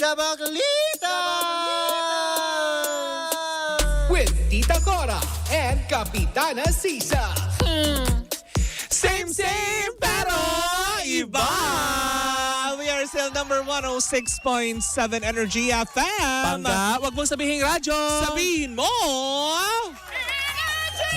Chabaklita! With Tita Cora and Kapitana Sisa. Same, pero iba. We are still number 106.7 Energy FM. Pangga, wag mong sabihin radyo. Sabihin mo!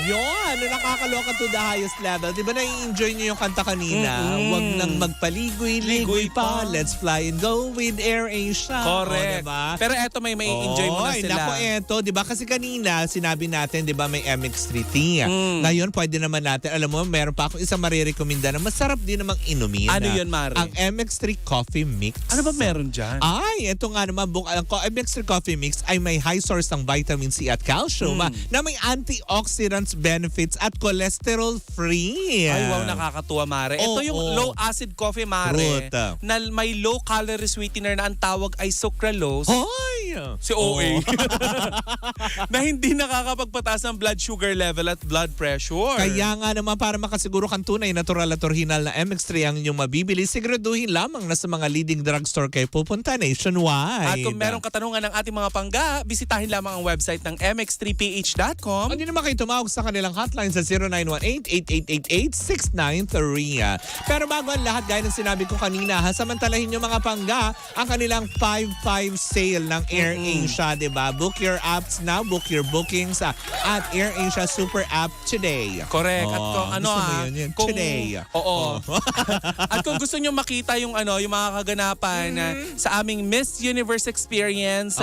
Yun, nakakaloka to the highest level. Di ba na-enjoy niyo yung kanta kanina? Huwag nang magpaligoy-ligoy pa. Let's fly and go with AirAsia. Correct. Diba? Pero eto may enjoy mo na sila. Naku, eto, di ba? Kasi kanina, sinabi natin, di ba, may MX3T. Ngayon, pwede naman natin, alam mo, meron pa ako isang marirekomenda na masarap din namang inumin. Ano yun, Mare? Ang MX3 Coffee Mix. Ano ba meron dyan? Ay, ito nga naman, ang MX3 Coffee Mix ay may high source ng vitamin C at calcium na may antioxidants benefits at cholesterol free. Ay, wow, nakakatuwa, Mare. Ito yung low acid coffee, Mare. Fruit. Na may low calorie sweetener na ang tawag ay sucralose. Hoy! Si OA. Na hindi nakakapagpataas ng blood sugar level at blood pressure. Kaya nga naman para makasiguro kang tunay, natural at original na MX3 ang inyong mabibili, siguraduhin lamang na sa mga leading drugstore kayo pupunta nationwide. At kung merong katanungan ng ating mga pangga, bisitahin lamang ang website ng mx3ph.com. Hindi naman kayo tumawag sa kanilang hotline sa 0918-8888-693. Pero bago ang lahat, gaya ng sinabi ko kanina, samantalahin nyo mga pangga ang kanilang 5-5 sale ng AirAsia, diba? Book your apps now, book your bookings at AirAsia Super App today. Correct. At kung ano gusto mo yun, today. Oo. At kung gusto nyo makita yung yung mga kaganapan sa aming Miss Universe experience,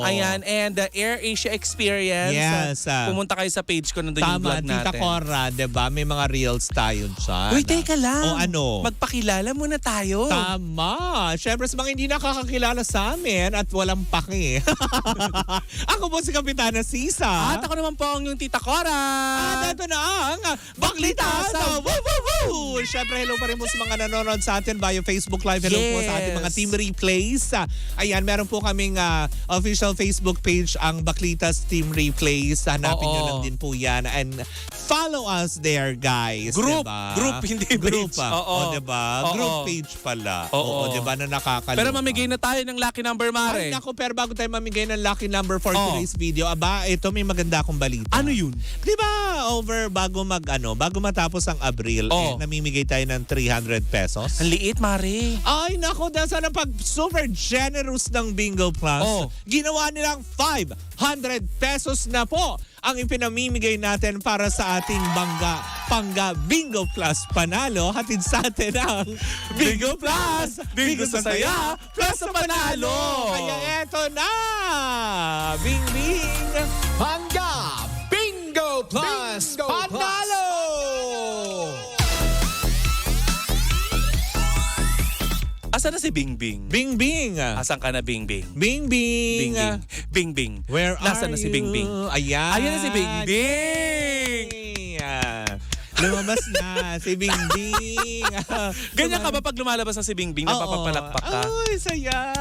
ayan, and the AirAsia experience, Yes. pumunta kayo sa page ko, nandun yung Tama, vlog natin. Tita Cora, diba? May mga reels tayo dyan. Uy, teka lang. O ano? Magpakilala muna tayo. Tama. Siyempre sa mga hindi nakakakilala sa amin at walang paki. Ako po si Kapitana Sisa. At ako naman po ang yung Tita Cora. At ito na ang Baklita sa Woo Woo Woo! Siyempre, hello pa rin po sa mga nanonood sa atin via Facebook Live. Hello po sa ating mga team replays. Ayan, meron po kaming official Facebook page, ang Baklitas Team Replays. Hanapin nyo lang din po yan. And follow us there, guys. Group. Diba? Group, hindi Group. page. Oo, diba? Oo. Group page pala. Oo. Diba? Na nakakaloka. Pero mamigay na tayo ng lucky number, Mare. Ay, naku, pero bago tayo mamigay ng lucky number for today's video, ito may maganda akong balita. Ano yun? Di ba, bago matapos ang Abril, namimigay tayo ng 300 pesos. Ang liit, Mare. Ay, naku, dahil sa pag super generous ng Bingo Plus, ginawa nilang 500 pesos na po ang ipinamimigay natin para sa ating Pangga Bingo Plus panalo. Hatid sa atin ang Bingo Plus! Bingo sa saya, plus sa panalo! Kaya eto na! Bing Bing! Pangga Bingo Plus Bingo Panalo! Asan na si Bing Bing? Bing Bing! Asan ka na, Bing Bing? Bing Bing! Bing Bing. Bing Bing. Where Nasaan are na si Bing Bing? Ayan! Ayan na si Bing Bing! Lumabas na si Bing Bing. Ganyan ka ba pag lumalabas na si Bing Bing, napapapalakpak ka? Ay, saya.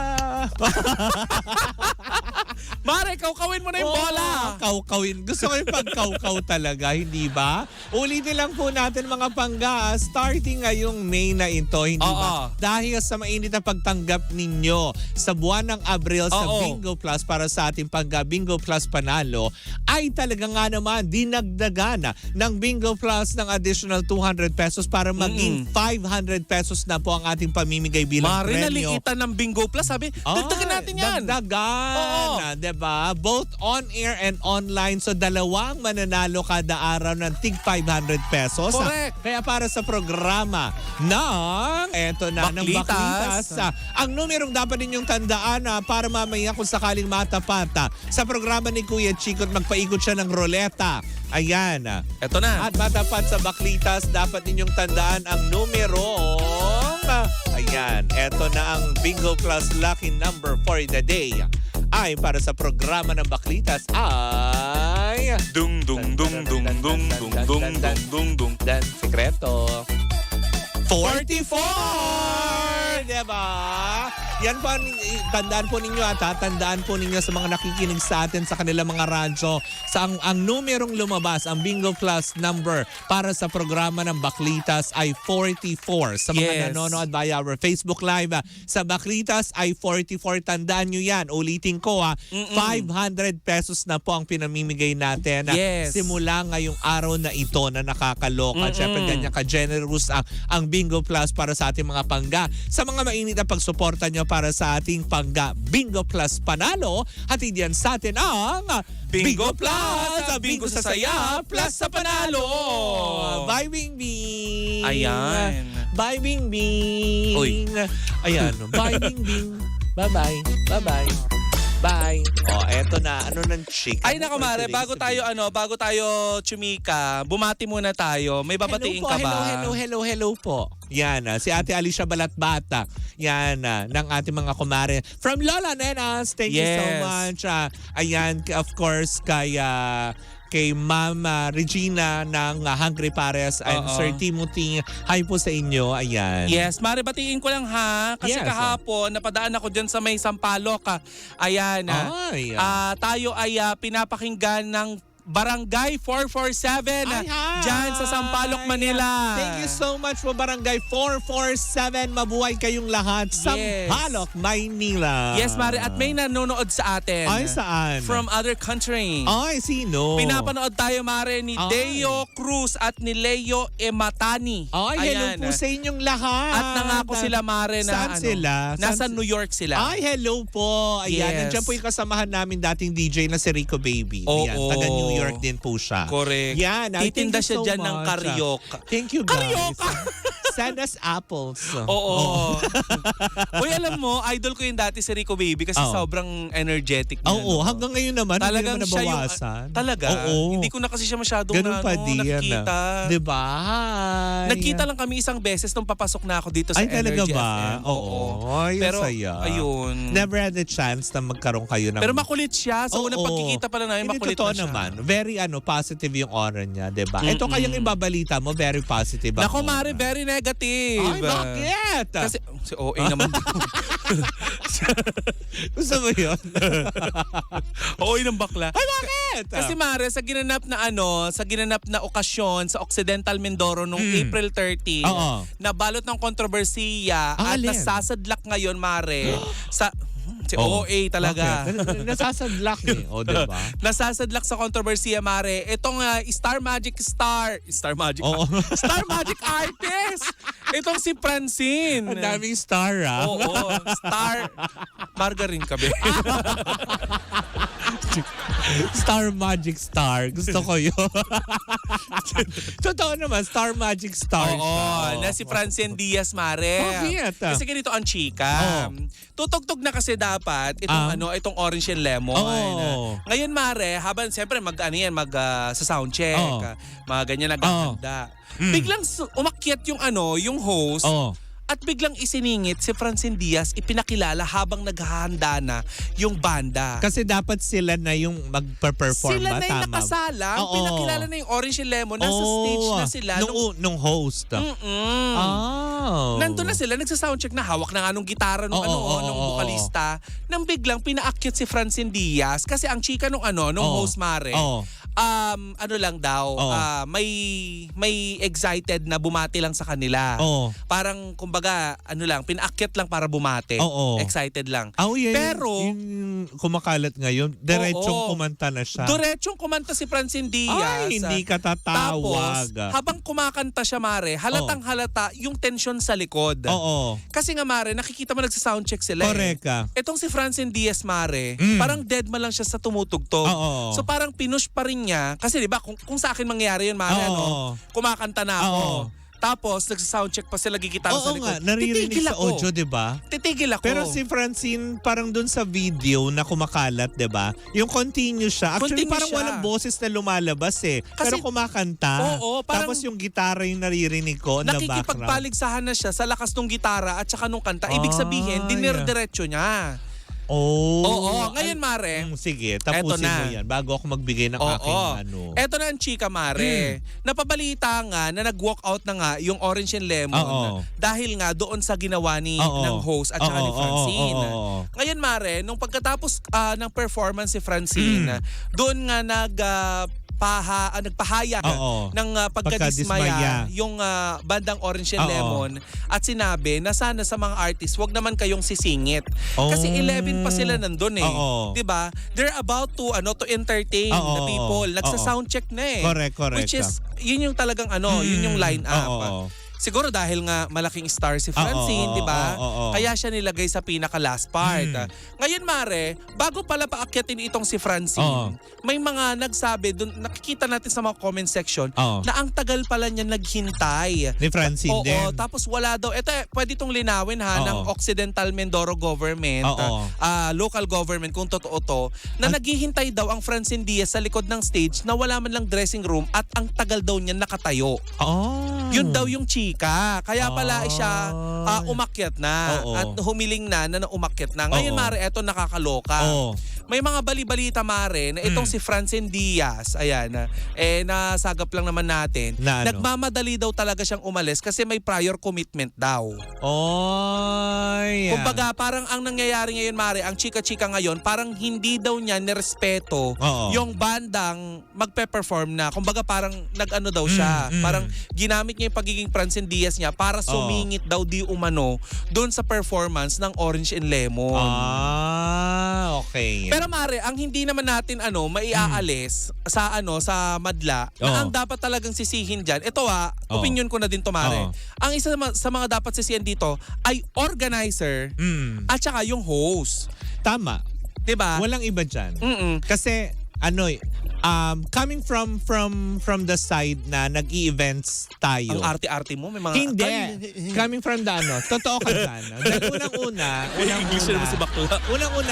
Mare, kawkawin mo na yung bola. Kawkawin. Gusto ko yung pagkawkaw talaga, hindi ba? Ulitin lang po natin mga pangga, starting ngayong May na ito, hindi ba? Dahil sa mainit na pagtanggap ninyo sa buwan ng Abril sa Bingo Plus para sa ating Pangga Bingo Plus panalo, ay talaga nga naman dinagdagan ng Bingo Plus ng additional 200 pesos para maging 500 pesos na po ang ating pamimigay bilang Mare, premyo. naliitan ng Bingo Plus. Sabi, dagdagan natin yan. Dagdagan. Diba? Both on-air and online. So, dalawang mananalo kada araw ng tig 500 pesos. Correct. Kaya para sa programa ng, ng Baklitas, ang numerong dapat ninyong tandaan para mamaya kung sakaling matapat sa programa ni Kuya Chico at magpaikot siya ng roleta. Ayan. Eto na. At matapat sa Baklitas, dapat ninyong tandaan ang numerong... Ayan, eto na ang Bingo Plus lucky number for the day. Ay, para sa programa ng Baklitas ay... Dung dung dung dung dung dung dung dung dung dung. Dan sekreto. 44! Diba? Yan po, tandaan po ninyo at tandaan po ninyo sa mga nakikinig sa atin sa kanilang mga radyo sa ang numerong lumabas, ang Bingo Plus number para sa programa ng Baklitas ay 44. Sa mga nanonood via our Facebook Live, sa Baklitas ay 44. Tandaan nyo yan. Ulitin ko 500 pesos na po ang pinamimigay natin simula ngayong araw na ito na nakakaloka. Siyempre ganyan ka-generous ang Bingo Plus para sa ating mga pangga. Sa mga mainit na pagsuporta nyo para sa ating pangga Bingo Plus Panalo, hatid yan sa atin ang Bingo Plus! Sa Bingo sa Saya, plus sa Panalo! Bye, Bing Bing! Ayan. Bye, Bing Bing! Uy. Ayan. Bye, Bing Bing! Bye-bye! Bye-bye! Bye! Oh, eto na. Ano ng chick? Ay nako Mare, bago tayo chumika, bumati muna tayo. May babatiin ka ba? Hello po. Yan, si Ate Alicia Balatbatak. Yan, ng ating mga kumare. From Lola Nenas, thank you so much. Ayan, of course, kay Ma'am Regina ng Hungry Pares and Sir Timothy. Hi po sa inyo. Ayan. Yes, Mare, batiin ko lang ha. Kasi kahapon, napadaan ako dyan sa may Sampaloc. Ayan. Tayo ay pinapakinggan ng Barangay 447 dyan sa Sampaloc, Manila. Thank you so much po Barangay 447. Mabuhay kayong lahat. Sampaloc, Maynila. Yes, Mare. At may nanonood sa atin. Ay, saan? From other country. Ay, sino? Pinapanood tayo, Mare, ni Deo Cruz at ni Leo Ematani. Ay, hello po sa inyong lahat. At nangako sila, Mare, na saan sila? Nasa New York sila. Ay, hello po. Ayan, nandiyan po yung kasamahan namin dating DJ na si Rico Baby. Ayan, taga New York din po siya. Correct. Yan. Titinda siya dyan ng karyoka. Thank you, guys. Karyoka! Send us apples. Oo. Uy, alam mo, idol ko yung dati si Rico Baby kasi sobrang energetic niya. Oo, hanggang ngayon naman, talagang hindi naman nabawasan. Talaga? Oo. Hindi ko na kasi siya masyadong nakikita. Diba? Nagkita lang kami isang beses nung papasok na ako dito sa Energy FM. ba? Oo. Ay, pero, saya. ayun. Never had a chance na magkaroon kayo ng... Pero makulit siya. Sa unang pagkikita pa lang namin, makulit na siya. Naman. Very positive yung aura niya, diba? Ito kayang ibabalita mo, very positive. Nako, Mare, very negative. Ay, bakit? Kasi, si OA naman. Gusto mo yun? OA ng bakla. Ay, bakit? Kasi Mare, sa ginanap na okasyon sa Occidental Mindoro noong April 30, nabalot ng kontrobersiya at nasasadlak ngayon, Mare, sa... Si OA talaga. Nasasadlak eh. O, diba? Nasasadlak sa kontrobersiya, Mare. Itong Star Magic artist. Itong si Francine. Ang daming star, Oo, star. Margarine ka, be. Star Magic Star. Gusto ko yun. Totoo naman, Star Magic Star. Oo, na si Francine Diaz, Mare. Bakit? Kasi ganito ang chika. Tutugtog na kasi dapat itong orange and lemon. Ngayon, Mare, habang siyempre sa sound check, mga ganyan nagaganda. Biglang umakyat yung host. At biglang isiningit si Francine Diaz, ipinakilala habang naghahanda na yung banda. Kasi dapat sila na yung magpa-perform. Sila na yung nakasalang, pinakilala na yung Orange and Lemon, nasa stage na sila. Nung host. Nandun na sila, nagsa-soundcheck na, hawak na nga nung gitara nung vokalista, nang biglang pinaakyat si Francine Diaz kasi ang chika nung host, Mare. May excited na bumati lang sa kanila. Parang kumbaga pinaakyat lang para bumati. Excited lang. Pero yung kumakalat ngayon, diretsong kumanta na siya. Diretsong kumanta si Francine Diaz. Ay, hindi ka tatawag. Tapos, habang kumakanta siya, Mare, halatang halata yung tensyon sa likod. Kasi nga, Mare, nakikita mo nagsa-soundcheck sila. Correct. Etong si Francine Diaz, Mare, parang dead man lang siya sa tumutugtog. So parang pinush pa rin niya. Kasi diba, kung sa akin mangyari yun, Mare, kumakanta na ako. Tapos, nagsa-soundcheck pa sila gigitara sa likod. Oo nga, naririnig sa audio, diba? Titigil ako. Pero si Francine, parang dun sa video na kumakalat, diba? Yung continue siya. Actually, parang walang boses na lumalabas eh. Pero kumakanta. Tapos yung gitara yung naririnig ko na background. Nakikipagpaligsahan na siya sa lakas ng gitara at saka nung kanta. Ibig sabihin, dinirdiretso niya. Oh. Oo, ngayon Mare. Sige, Eto tapusin na. mo yan bago ako magbigay ng aking ano. Eto na ang chika, Mare. Napabalita nga na nag-walk out na nga yung Orange and Lemon Oo. dahil nga doon sa ginawa ni Oo. ng host at saka ni Oo, Francine. oo. Ngayon, Mare, nung pagkatapos ng performance si Francine, doon nga nagpahayag Oo. ng pagkadismaya yung bandang Orange and Oo. Lemon at sinabi na sana sa mga artists wag naman kayong sisingit. Kasi 11 pa sila nandun eh. Oo. 'Di ba? They're about to entertain Oo. the people. Oo. Nagsa-soundcheck na eh. Correct. Which is yun yung talagang yun yung line up. Oo. Siguro dahil nga malaking star si Francine, Oo, di ba? oo. Kaya siya nilagay sa pinaka last part. Ngayon, Mare, bago pala paakyatin itong si Francine, may mga nagsabi, dun, nakikita natin sa mga comment section, Oo. na ang tagal pala niya naghintay. Ni Francine din. Oo, tapos wala daw. Ito, pwede itong linawin Oo. ng Occidental Mindoro government, Oo. local government, kung totoo to, na naghihintay daw ang Francine Diaz sa likod ng stage na wala man lang dressing room at ang tagal daw niya nakatayo. Yun daw yung chika. Kaya pala siya umakyat na Oo. at humiling na umakyat na. Ngayon, Oo. Mare, eto nakakaloka. Oo. May mga bali-balita, Mare, na itong si Francine Diaz, ayan, nasagap lang naman natin, Na ano? nagmamadali daw talaga siyang umalis kasi may prior commitment daw. Kumbaga, parang ang nangyayari ngayon, Mare, ang chika-chika ngayon, parang hindi daw niya nirespeto Oo. yung bandang magpe-perform na. Kumbaga, parang nag-ano daw siya. Parang ginamit niya yung pagiging Francine Diaz niya para sumingit daw di umano doon sa performance ng Orange and Lemon. Okay. Pero Mare, ang hindi naman natin maiaalis sa sa madla na Oo. ang dapat talagang sisihin diyan. Ito opinion ko na din to, Mare. Oo. Ang isa sa mga dapat sisihin dito ay organizer at saka yung host. Tama. 'Di ba? Walang iba dyan. Mm-mm. Kasi coming from the side na nag-i-events tayo. Ang arte-arte mo, may mga... Hindi. Ay, Coming from the totoo ka dyan. Dahil unang-una,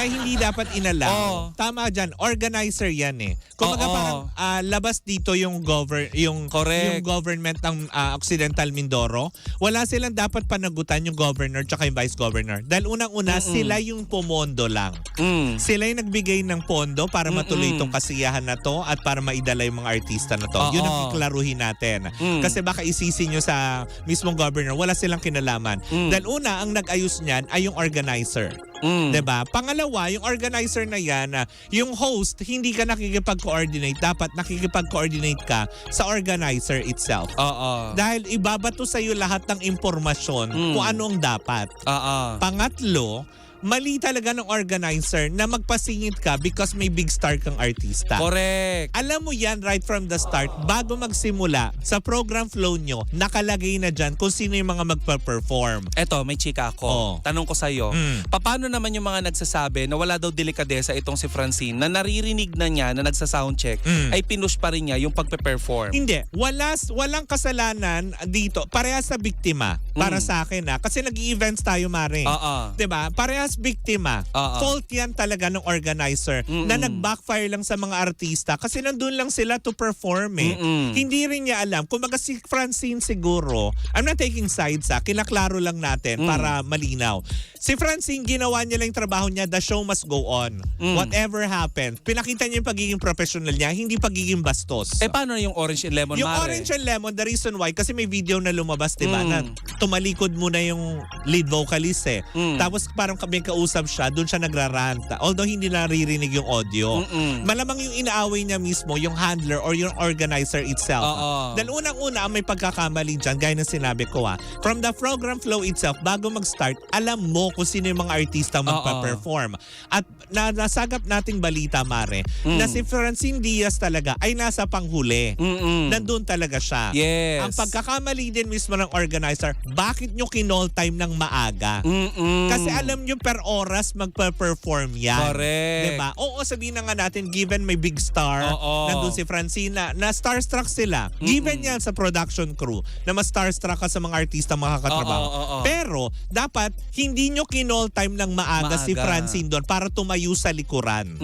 hindi dapat inalaw. Oo. Tama dyan, organizer yan eh. Kumbaga Oo. parang labas dito yung Correct. yung government ng Occidental Mindoro. Wala silang dapat panagutan yung governor tsaka yung vice governor. Dahil unang-una, sila yung pumondo lang. Sila yung nagbigay ng pondo para matuloy itong kasiyahan na to at para maidala yung mga artista na to. Oo. Yun ang iklaruhin natin. Kasi baka isisi nyo sa mismong governor, wala silang kinalaman. Dahil una, ang nag-ayos niyan ay yung organizer. 'Di ba? Pangalawa, yung organizer na yan, yung host, hindi ka nakikipag-coordinate. Dapat nakikipag-coordinate ka sa organizer itself. Oo. Dahil ibabato sa iyo lahat ng impormasyon kung ano ang dapat. Pangatlo, mali talaga ng organizer na magpasingit ka because may big star kang artista. Correct. Alam mo yan right from the start, bago magsimula, sa program flow nyo, nakalagay na dyan kung sino yung mga magpa-perform. Eto, may chika ako. Oo. Tanong ko sa'yo, paano naman yung mga nagsasabi na wala daw delikadesa itong si Francine na naririnig na niya na nagsa-soundcheck ay pinush pa rin niya yung pagpe-perform? Hindi. Walang kasalanan dito. Parehas sa biktima. Para sa akin kasi nag-i-events tayo, Mare. Oo. Diba? Parehas biktima. Fault yan talaga ng organizer na nag-backfire lang sa mga artista kasi nandun lang sila to perform eh. Hindi rin niya alam. Kumbaga si Francine siguro, I'm not taking sides kinaklaro lang natin para malinaw. Si Francine, ginawa niya lang yung trabaho niya, the show must go on. Whatever happens. Pinakita niya yung pagiging professional niya, hindi pagiging bastos. Paano yung Orange and Lemon, Yung Mare? Orange and Lemon, the reason why, kasi may video na lumabas, diba, na tumalikod muna yung lead vocalist eh. Tapos parang may kausap siya, doon siya nagraranta. Although hindi naririnig yung audio. Malamang yung inaaway niya mismo, yung handler or yung organizer itself. Dahil unang-una, ang may pagkakamali dyan, gaya ng sinabi ko from the program flow itself, bago mag-start, alam mo kung sino yung mga artista magpa-perform. At nasagap nating balita, Mare, na si Francine Diaz talaga ay nasa panghuli. Nandun talaga siya. Yes. Ang pagkakamali din mismo ng organizer, bakit nyo kinall time ng maaga? Kasi alam nyo per oras magpa-perform yan. Correct. Diba? Oo, sabihin na nga natin, given may big star, nandun si Francine, na starstruck sila. Given yan sa production crew, na mas starstruck ka sa mga artista makakatrabaho. Pero, dapat, hindi nyo kinall time ng maaga si Francine doon para tumayo sa likuran.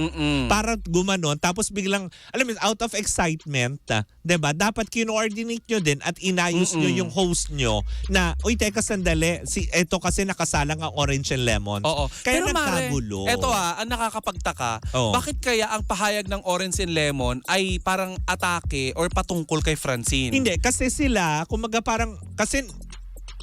Para gumanon, tapos biglang, alam mo, out of excitement, diba? Dapat kino-coordinate nyo din at inayos nyo yung host nyo na, uy, teka sandali, ito kasi nakasalang ang Orange and Lemon. Oo. Kaya Pero Mare, nagkagulo. eto ang nakakapagtaka, Oo. bakit kaya ang pahayag ng Orange and Lemon ay parang atake or patungkol kay Francine? Hindi, kasi sila, kumaga parang, kasi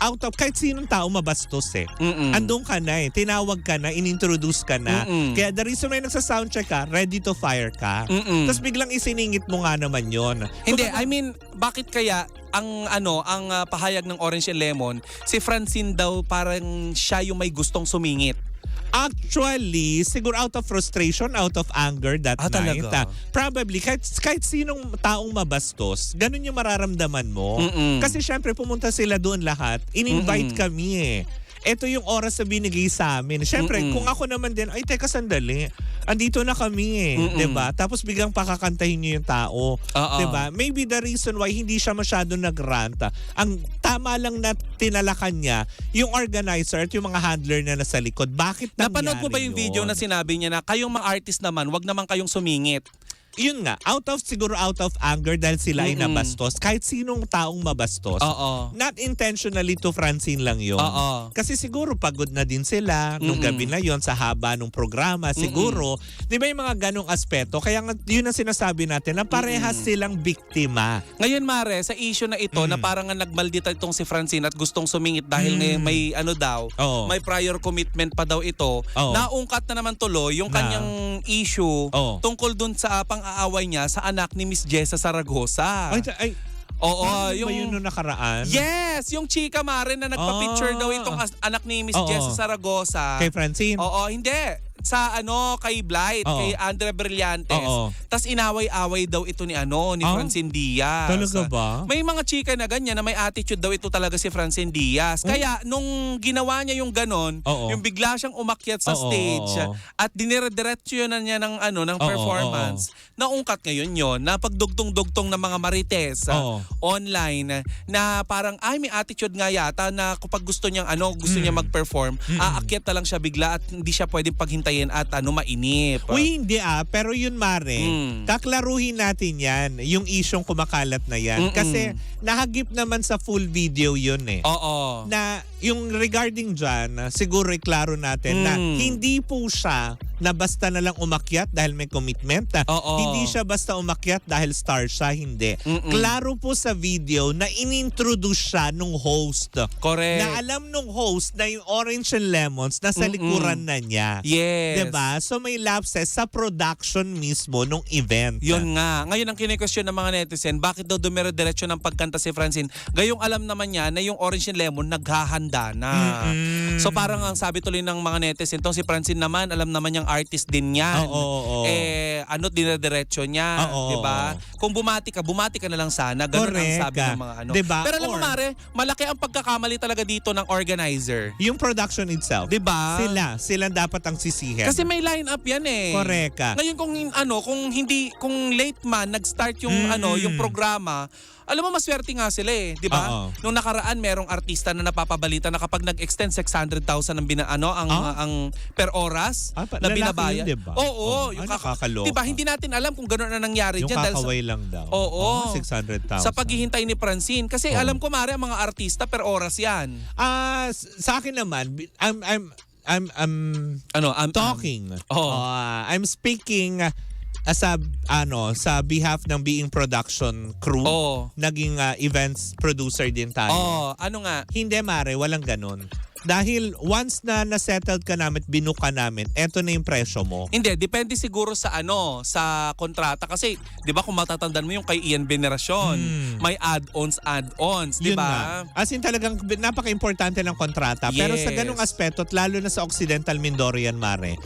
out of, kahit sinong tao mabastos eh. Andun ka na eh, tinawag ka na, inintroduce ka na. Kaya the reason may nagsa-soundcheck ka, ready to fire ka. Tapos biglang isiningit mo nga naman yon. Hindi, I mean, bakit kaya ang pahayag ng Orange and Lemon, si Francine daw parang siya yung may gustong sumingit. Actually, siguro out of frustration, out of anger that night. Talaga? Probably, kahit sinong taong mabastos, ganun yung mararamdaman mo. Kasi syempre, pumunta sila doon lahat. In-invite kami eh. Ito yung oras na binigay sa amin. Syempre, kung ako naman din, ay teka sandali, andito na kami eh. 'Di ba? Tapos biglang pakakantahin niyo yung tao. 'Di ba? Maybe the reason why hindi siya masyado nagrant, ang tama lang na tinalakan niya, yung organizer at yung mga handler na nasa likod. Bakit nangyari Napanood mo ba yung video na sinabi niya na kayong mga artist naman, wag naman kayong sumingit? Yun nga, siguro out of anger dahil sila ay nabastos. Kahit sinong taong mabastos. Not intentionally to Francine lang yun. Kasi siguro pagod na din sila nung gabi na yon sa haba ng programa. Siguro, di ba yung mga ganong aspeto? Kaya yun ang sinasabi natin na parehas silang biktima. Ngayon Mare, sa issue na ito na parang nga nagmaldita itong si Francine at gustong sumingit dahil may may prior commitment pa daw ito, naungkat na naman tuloy yung kanyang issue tungkol dun sa pang-aaway niya sa anak ni Miss Jessa Zaragoza. Oo, yung ba yun nung nakaraan? Yes, yung chika Mare na nagpa-picture daw itong anak ni Miss Jessa Zaragoza. Kay Francine? Oo, hindi. Sa kay Blight, kay Andre Brillantes. Tas inaway-away daw ito ni Francine Diaz. Talaga ba? May mga chika na ganyan na may attitude daw ito talaga si Francine Diaz. Kaya nung ginawa niya yung ganon, yung bigla siyang umakyat sa stage at dinire-diretso na niya ng performance, naungkat ngayon yon na pagdugtong-dugtong ng mga marites online na parang may attitude nga yata na kapag gusto niyang gusto niya mag-perform, aakyat na lang siya bigla at hindi siya pwedeng paghintayin at mainip. Uy, hindi pero yun Mare, kaklaruhin natin yan, yung isyong kumakalat na yan. Kasi nahagip naman sa full video yun eh. Oo. Na yung regarding dyan, siguro iklaro natin na hindi po siya na basta na lang umakyat dahil may commitment. Hindi siya basta umakyat dahil star siya, hindi. Klaro po sa video na inintroduce siya nung host. Correct. Na alam nung host na yung Orange and Lemons nasa likuran na niya. Yes. Diba? So may lapses sa production mismo nung event. Yun nga. Ngayon ang kine-question ng mga netizen, bakit daw dumire-diretso ng pagkanta si Francine? Gayong alam naman niya na yung Orange and Lemon naghahanda na. So parang ang sabi tuloy ng mga netizen, si Francine naman, alam naman niyang artist din yan. Dinadiretso niya. Diba? Kung bumati ka na lang sana. Ganun ang sabi ng mga Diba? Pero alam mo Mare, malaki ang pagkakamali talaga dito ng organizer. Yung production itself. Diba? Sila dapat ang sisihin. Kasi may line-up yan eh. Correct ka. Ngayon kung late man nag-start yung yung programa, alam mo maswerte nga sila eh, 'di ba? Nung nakaraan merong artista na napapabalita na kapag nag-extend 600,000 ang per oras na binabayad. Yun, diba? Yung nakakaloka. 'Di ba? Hindi natin alam kung gano'n na nangyari yung diyan dahil kakaway lang daw. 600,000. Sa paghihintay ni Francine kasi alam ko Mare ang mga artista per oras 'yan. Sa akin naman, I'm talking. I'm speaking sa behalf ng Being Production crew. Naging events producer din tayo. Ano nga? Hindi Mare, walang ganun. Dahil once na nasettled ka namin, binuka namin, eto na yung presyo mo. Hindi, depende siguro sa sa kontrata kasi 'di ba kung matatandaan mo yung kay Ian Veneracion, may add-ons, Yun 'di ba? nga. As in talagang napaka-importante ng kontrata. Pero sa ganung aspeto, at lalo na sa Occidental Mindoro yan, Mare,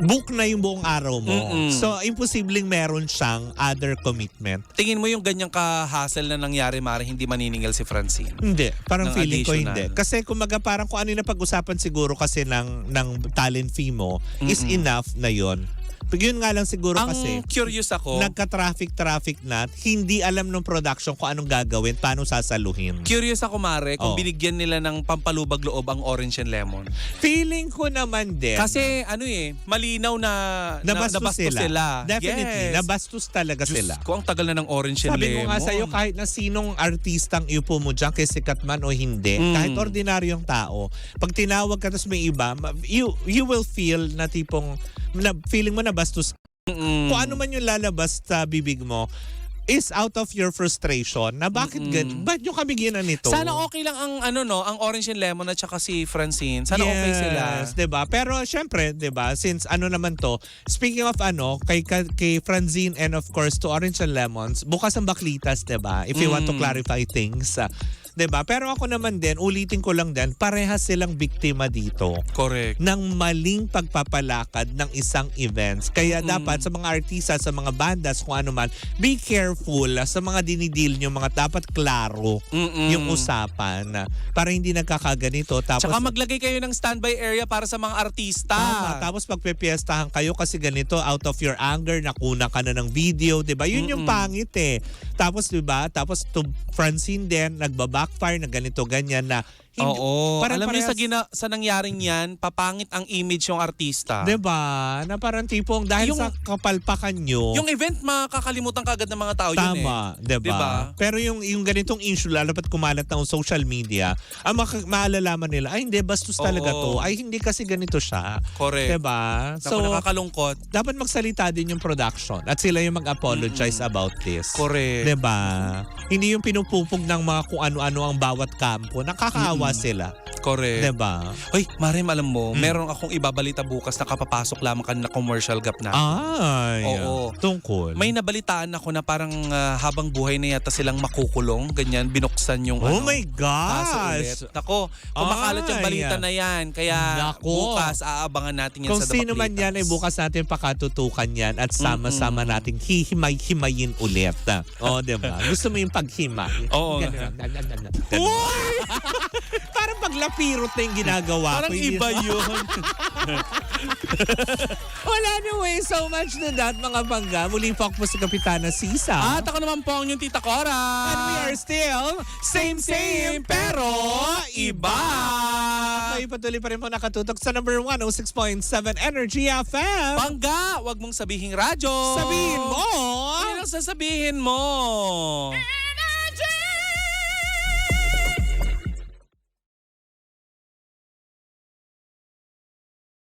book na yung buong araw mo. So, imposibleng meron siyang other commitment. Tingin mo yung ganyang ka-hassle na nangyari, Mare, hindi maniningil si Francine? Hindi. Parang Ng feeling ko additional. hindi. Kasi kumaga parang kung ano yung napag-usapan siguro kasi ng talent fee mo is enough na yon Yun nga lang siguro Ang kasi, curious ako, nagka-traffic na at hindi alam ng production kung anong gagawin, paano sasaluhin. curious ako Mare, kung Oh. binigyan nila ng pampalubag loob ang orange and lemon. Feeling ko naman din. Kasi malinaw na nabastos sila. Definitely. Yes. Nabastos talaga Diyos sila. ko, ang tagal na ng orange and Sabi lemon. ko nga sa'yo, kahit na sinong artistang iupo mo dyan, kay sikat man o hindi, kahit ordinaryong tao, pag tinawag ka tapos may iba, you will feel na tipong, feeling mo na bastos. Kung ano man yung lalabas sa bibig mo, is out of your frustration na bakit ba't yung kami ginan nito? Sana okay lang ang ang orange and lemon at saka si Francine. Sana okay sila. Yes, 'di ba? Pero syempre, 'di ba, since naman to, speaking of kay Francine and of course to Orange and Lemons, bukas ang baklitas, 'di ba? If you want to clarify things, 'di ba? Pero ako naman din, ulitin ko lang din, parehas silang biktima dito Correct. ng maling pagpapalakad ng isang events. Kaya dapat sa mga artista, sa mga bandas, kung ano man, be careful sa mga dinidil nyo, mga dapat klaro yung usapan para hindi nagkakaganito. Tapos, Tsaka maglagay kayo ng standby area para sa mga artista. tama, tapos pagpepiestahan kayo kasi ganito, out of your anger, nakuna ka na ng video, 'di ba? Yun yung pangit eh. Tapos 'di ba? Tapos to Francine din nagba-backfire na ganito ganyan na hindi, Oo. Alam niyo parehas- sa nangyaring yan, papangit ang image yung artista. 'di ba? Na parang tipong dahil Yung- sa kapalpakan nyo. Yung event, makakalimutan kagad ng mga tao yun eh. Tama, 'di ba? Diba? Pero yung ganitong issue lalo pat kumalat na sa social media, ang maalalaman nila, ay hindi bastos talaga Oo. to. Ay hindi kasi ganito siya. Correct. 'Di ba? So, nakakalungkot. dapat magsalita din yung production at sila yung mag-apologize about this. Correct. 'Di ba? Hindi yung pinupupog ng mga kung ano-ano ang bawat kampo. Nakakaawa sila. Correct. 'Di ba? Hoy, Marim, alam mo, meron akong ibabalita bukas na kapapasok lamang kanina commercial gap na. Ay. Oo. Tungkol. May nabalitaan ako na parang habang buhay na yata silang makukulong, ganyan, binuksan yung Oh my kaso ulit. gosh. Nako, kumakalat yung Ay. balita na yan. Kaya Nako. bukas aabangan natin yan Kung sa sino man Dabaklitas. yan ay bukas natin pakatutukan yan at sama-sama nating hihimay-himayin ulit. O, di ba? Gusto mo yung paghimay? Oo. Ganun. Uy! Parang paglapirot na yung ginagawa Parang ko. Hindi- iba yun. Well, anyway, so much to that, mga bangga. Muling po ako po si Kapitana Sisa. At ako naman po ang yung Tita Cora. And we are still same, pero iba. Kayo patuloy pa rin po nakatutok sa number 106.7 Energy FM. Bangga, wag mong sabihing radyo. Sabihin mo! Ano ang sasabihin mo?